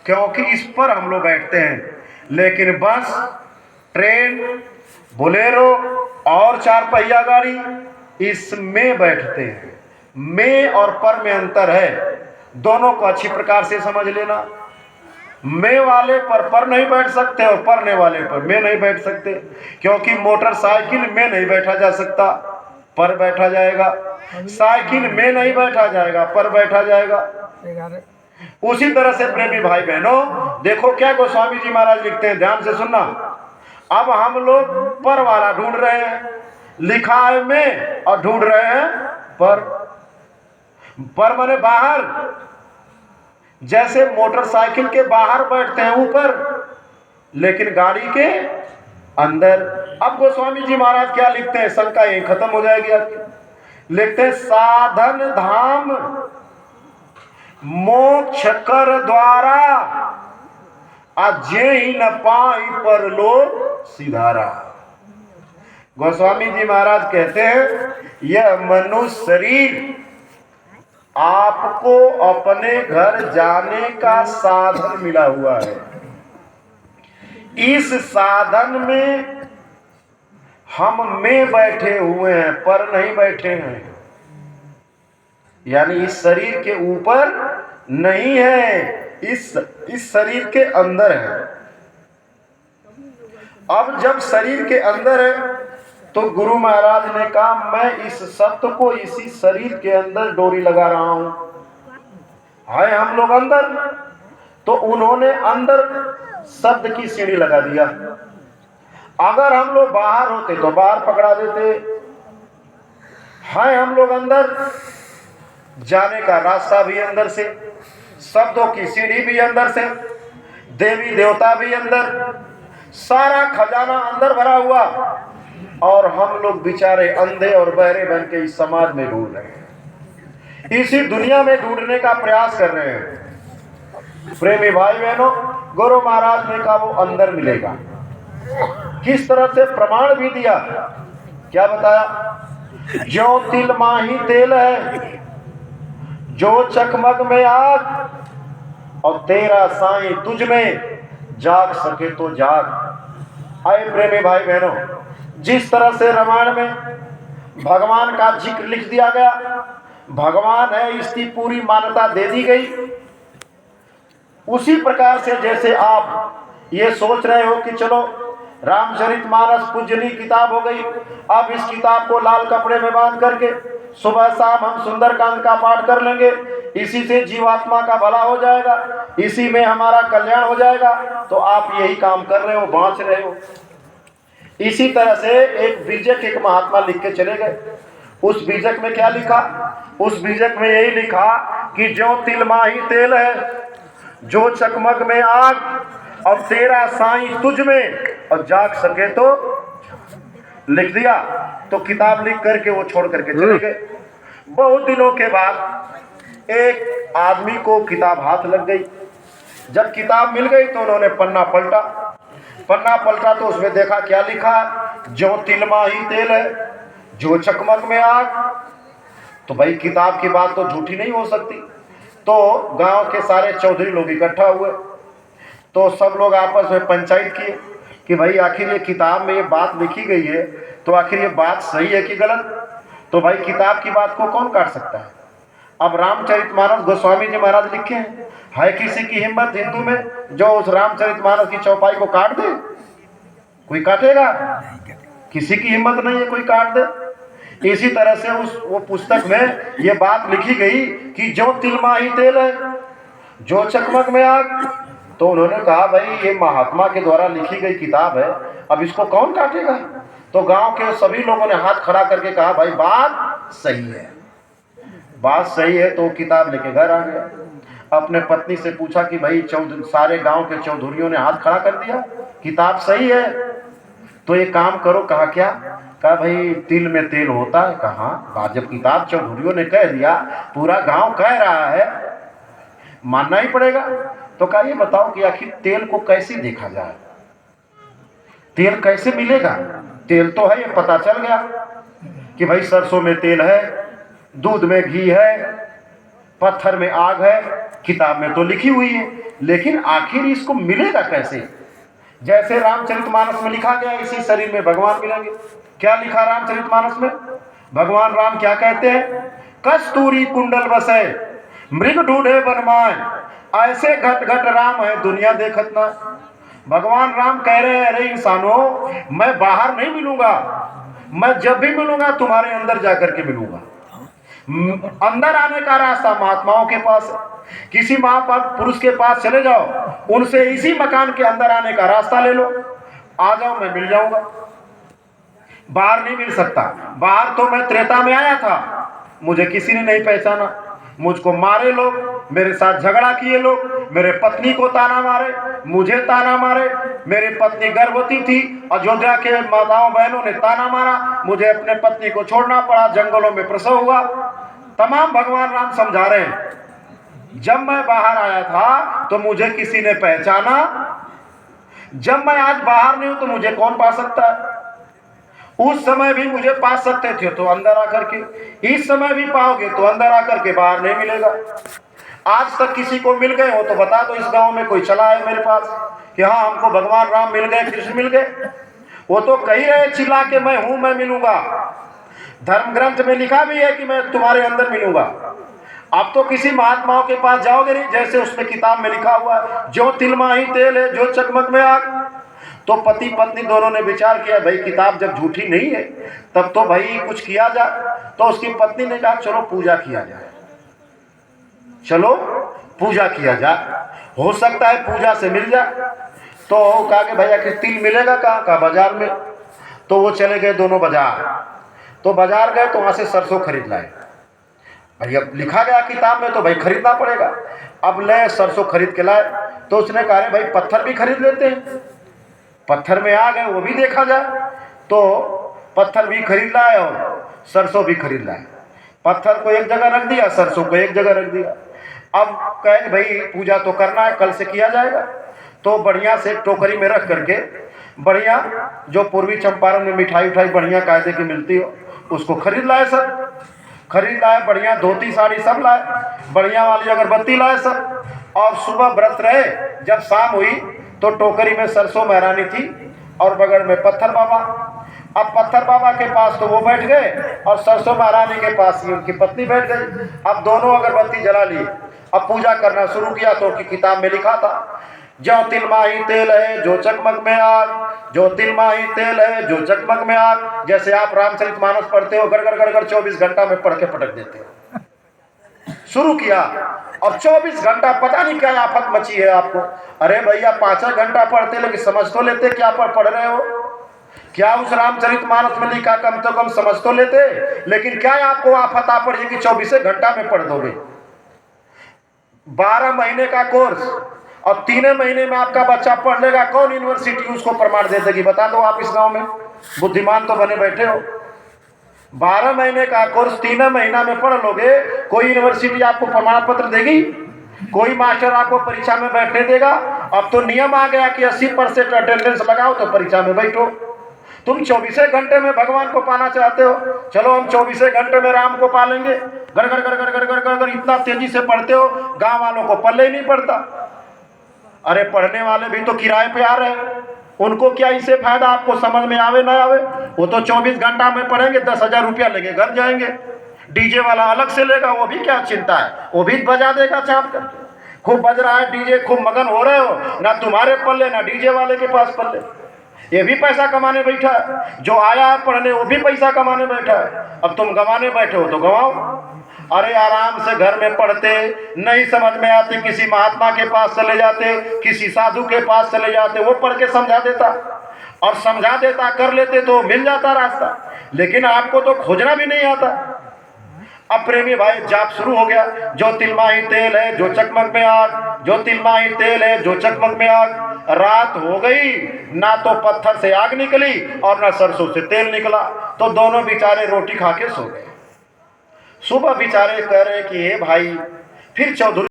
क्योंकि इस पर हम लोग बैठते हैं। लेकिन बस, ट्रेन, बोलेरो और चार पहिया गाड़ी, इसमें बैठते हैं। में और पर में अंतर है, दोनों को अच्छी प्रकार से समझ लेना। में वाले पर नहीं बैठ सकते और परने वाले पर में नहीं बैठ सकते, क्योंकि मोटरसाइकिल में नहीं बैठा जा सकता, पर बैठा जाएगा। साइकिल में नहीं बैठा जाएगा, पर बैठा जाएगा। उसी तरह से प्रेमी भाई बहनों, देखो क्या गोस्वामी जी महाराज लिखते हैं, ध्यान से सुनना। अब हम लोग पर वाला ढूंढ रहे हैं, लिखा है में और ढूंढ रहे हैं पर माने बाहर। जैसे मोटरसाइकिल के बाहर बैठते हैं ऊपर, लेकिन गाड़ी के अंदर। अब गोस्वामी जी महाराज क्या लिखते हैं, शंका यही खत्म हो जाएगी आपकी। लिखते हैं, साधन धाम मोक्ष कर द्वारा, अजय ही न पाई पर लो सिधारा। गोस्वामी जी महाराज कहते हैं, यह मनुष्य शरीर आपको अपने घर जाने का साधन मिला हुआ है। इस साधन में हम में बैठे हुए हैं, पर नहीं बैठे हैं। यानी इस शरीर के ऊपर नहीं है, इस शरीर के अंदर है। अब जब शरीर के अंदर है, तो गुरु महाराज ने कहा, मैं इस सत्य को इसी शरीर के अंदर डोरी लगा रहा हूं। है हम लोग अंदर, तो उन्होंने अंदर शब्द की सीढ़ी लगा दिया। अगर हम लोग बाहर होते तो बाहर पकड़ा देते। है हम लोग अंदर, जाने का रास्ता भी अंदर से, शब्दों की सीढ़ी भी अंदर से, देवी देवता भी अंदर, सारा खजाना अंदर भरा हुआ, और हम लोग बेचारे अंधे और बहरे बन के इस समाज में ढूंढ रहे हैं, इसी दुनिया में ढूंढने का प्रयास कर रहे हैं। प्रेमी भाई बहनों, गुरु महाराज ने कहा वो अंदर मिलेगा। किस तरह से प्रमाण भी दिया, क्या बताया, जो तिल माही तेल है, जो चकमक में आग, और तेरा साईं तुझ में, जाग सके तो जाग। आए प्रेमी भाई बहनों, जिस तरह से रामायण में भगवान का जिक्र लिख दिया गया, भगवान है इसकी पूरी मान्यता दे दी गई। उसी प्रकार से जैसे आप ये सोच रहे हो कि चलो रामचरितमानस पूजनीय किताब हो गई, अब इस किताब को लाल कपड़े में बांध करके सुबह शाम हम सुंदरकांड का पाठ कर लेंगे, इसी से जीवात्मा का भला हो जाएगा, इसी में हमारा कल्याण हो जाएगा, तो आप यही काम कर रहे हो, बांच रहे हो। इसी तरह से एक बीजक एक महात्मा लिख के चले गए। उस बीजक में क्या लिखा, उस बीजक में यही लिखा कि जो तिल माही तेल है, जो चकमक में आग, और तेरा साईं तुझ में, और जाग सके तो लिख दिया। तो किताब लिख करके वो छोड़ करके चले गए। बहुत दिनों के बाद एक आदमी को किताब हाथ लग गई। जब किताब मिल गई तो उन्होंने पन्ना पलटा तो उसमें देखा क्या लिखा, जो तिल माही तेल है, जो चकमक में आग। तो भाई किताब की बात तो झूठी नहीं हो सकती। तो गांव के सारे चौधरी लोग इकट्ठा हुए, तो सब लोग आपस में पंचायत किए कि भाई आखिर ये किताब में ये बात लिखी गई है, तो आखिर ये बात सही है कि गलत। तो भाई किताब की बात को कौन काट सकता है। अब रामचरितमानस गोस्वामी जी महाराज लिखे हैं, है किसी की हिम्मत हिंदू में जो उस रामचरितमानस की चौपाई को काट दे? कोई काटेगा? किसी की हिम्मत नहीं है कोई काट दे। इसी तरह से वो पुस्तक में ये बात लिखी गई कि जो तिल माही तेल है, जो चकमक में आग। तो उन्होंने कहा भाई ये महात्मा के द्वारा लिखी गई किताब है, अब इसको कौन काटेगा। तो गांव के सभी लोगों ने हाथ खड़ा करके कहा भाई बात सही है, बात सही है। तो किताब लेके घर आ गया। अपने पत्नी से पूछा कि भाई सारे गांव के चौधरियों ने हाथ खड़ा कर दिया, किताब सही है, तो ये काम करो। कहा क्या? कहा भाई तिल में तेल होता है। कहा जब किताब चौधरियों ने कह दिया, पूरा गांव कह रहा है, मानना ही पड़ेगा। तो कहा ये बताओ कि आखिर तेल को कैसे देखा जाए, तेल कैसे मिलेगा? तेल तो है, ये पता चल गया कि भाई सरसों में तेल है, दूध में घी है, पत्थर में आग है, किताब में तो लिखी हुई है। लेकिन आखिर इसको मिलेगा कैसे? जैसे रामचरितमानस में लिखा गया इसी शरीर में भगवान मिलेंगे। क्या लिखा रामचरितमानस में? भगवान राम क्या कहते हैं? कस्तूरी कुंडल बसे मृग ढूंढे बनमाए, ऐसे घट घट राम है दुनिया देखत ना। भगवान राम कह रहे हैं, अरे इंसानों, मैं बाहर नहीं मिलूंगा, मैं जब भी मिलूंगा तुम्हारे अंदर जाकर के मिलूंगा। अंदर आने का रास्ता महात्माओं के पास है। किसी महापुरुष के पास चले जाओ, उनसे इसी मकान के अंदर आने का रास्ता ले लो, आ जाओ, मैं मिल जाऊंगा। बाहर नहीं मिल सकता। बाहर तो मैं त्रेता में आया था, मुझे किसी ने नहीं पहचाना, मुझको मारे लोग, मेरे साथ झगड़ा किए लोग, मेरे पत्नी को ताना मारे, मुझे ताना मारे, मेरी पत्नी गर्भवती थी, अयोध्या के माताओं बहनों ने ताना मारा, मुझे अपने पत्नी को छोड़ना पड़ा, जंगलों में प्रसव हुआ। तमाम भगवान राम समझा रहे हैं। जब मैं बाहर आया था तो मुझे किसी ने पहचाना, जब मैं आज बाहर नहीं हूं तो मुझे कौन पा सकता है? उस समय भी मुझे पा सकते थे तो अंदर आकर के, इस समय भी पाओगे तो अंदर आकर के, बाहर नहीं मिलेगा। आज तक किसी को मिल गए हो तो बता दो, इस गांव में कोई चला है मेरे पास कि हाँ हमको भगवान राम मिल गए, कृष्ण मिल गए? वो तो कही रहे चिल्ला के, मैं हूं, मैं मिलूंगा। धर्म ग्रंथ में लिखा भी है कि मैं तुम्हारे अंदर मिलूंगा। अब तो किसी महात्माओं के पास जाओगे नहीं, जैसे उसमें किताब में लिखा हुआ है, जो तिलमा ही तेल है, जो चकमक में आग। तो पति पत्नी दोनों ने विचार किया, भाई किताब जब झूठी नहीं है तब तो भाई कुछ किया जाए। तो उसकी पत्नी ने कहा चलो पूजा किया जाए, चलो पूजा किया जाए, हो सकता है पूजा से मिल जाए। तो कहा कि भैया कि तिल मिलेगा कहाँ? का बाजार में। तो वो चले गए दोनों बाजार। तो बाजार गए तो वहां से सरसों खरीद लाए। भैया लिखा गया किताब में तो भाई खरीदना पड़ेगा। अब ले सरसों खरीद के लाए। तो उसने कहा भाई पत्थर भी खरीद लेते हैं। पत्थर में आ गए, वो भी देखा जाए। तो पत्थर भी खरीद लाए और सरसों भी खरीद लाए। पत्थर को एक जगह रख दिया, सरसों को एक जगह रख दिया। अब कहे भाई पूजा तो करना है, कल से किया जाएगा। तो बढ़िया से टोकरी में रख करके, बढ़िया जो पूर्वी चंपारण में मिठाई उठाई बढ़िया कायदे की मिलती हो, उसको खरीद लाए। सब खरीद लाए, बढ़िया धोती साड़ी सब लाए, बढ़िया वाली अगरबत्ती लाए सब। और सुबह व्रत रहे, जब शाम हुई तो टोकरी में सरसों महरानी थी और बगल में पत्थर बाबा। अब पत्थर बाबा के पास तो वो बैठ गए और सरसों महारानी के पास ही उनकी पत्नी बैठ गई। अब दोनों अगरबत्ती जला ली। अब पूजा करना शुरू किया तो की किताब में लिखा था, जो तिल माही तेल है जो चकमक में आग, जो तिल माही तेल है जो चकमक में आग। जैसे आप रामचरितमानस पढ़ते हो, गड़गड़ गड़गड़ 24 घंटा में पढ़ के पटक देते हो। शुरू किया और 24 घंटा पता नहीं क्या आफत मची है आपको। अरे भैया 5 घंटा पढ़ते, लेकिन समझ तो लेते क्या पढ़ रहे हो। क्या उस रामचरितमानस में लिखा कम तो कम समझ तो लेते। लेकिन क्या आपको आफत आ पड़ी कि 24 घंटा में पढ़ दोगे। 12 महीने का कोर्स और 3 महीने में आपका बच्चा पढ़ लेगा। कौन यूनिवर्सिटी उसको प्रमाण दे देगी? बता दो आप इस गांव में, बुद्धिमान तो बने बैठे हो। 12 महीने का कोर्स 3 महीना में पढ़ लोगे, कोई यूनिवर्सिटी आपको प्रमाण पत्र देगी? कोई मास्टर आपको परीक्षा में बैठने देगा? अब तो नियम आ गया कि 80% अटेंडेंस लगाओ तो परीक्षा में बैठो। तुम 24 घंटे में भगवान को पाना चाहते हो, चलो हम 24 घंटे में राम को पालेंगे। गड़ गड़ गड़ गड़ गड़ गड़ गड़ गड़ इतना तेजी से पढ़ते हो, गांव वालों को पल्ले ही नहीं पड़ता। अरे पढ़ने वाले भी तो किराए पे आ रहे हैं, उनको क्या इससे फायदा? आपको समझ में आवे ना आवे, वो तो 24 घंटा में पढ़ेंगे, 10,000 रुपया लेके घर जाएंगे। डीजे वाला अलग से लेगा, वो भी क्या चिंता है, वो भी बजा देगा चाप कर। खूब बज रहा है डीजे, खूब मगन हो रहे हो, ना तुम्हारे पल्ले ना डीजे वाले के पास पल्ले। ये भी पैसा कमाने बैठा है, जो आया है पढ़ने वो भी पैसा कमाने बैठा है। अब तुम गंवाने बैठे हो तो गंवाओ। अरे आराम से घर में पढ़ते, नहीं समझ में आते किसी महात्मा के पास चले जाते, किसी साधु के पास चले जाते, वो पढ़ के समझा देता और समझा देता, कर लेते तो मिल जाता रास्ता। लेकिन आपको तो खोजना भी नहीं आता। अब प्रेमी भाई जाप शुरू हो गया, जो तिलमाही तेल है जो चकमक में आग, जो तिलमाही तेल है जो चकमक में आग। रात हो गई, ना तो पत्थर से आग निकली और ना सरसों से तेल निकला। तो दोनों बेचारे रोटी खा के सो गए। सुबह बेचारे कह रहे कि हे भाई, फिर चौधरी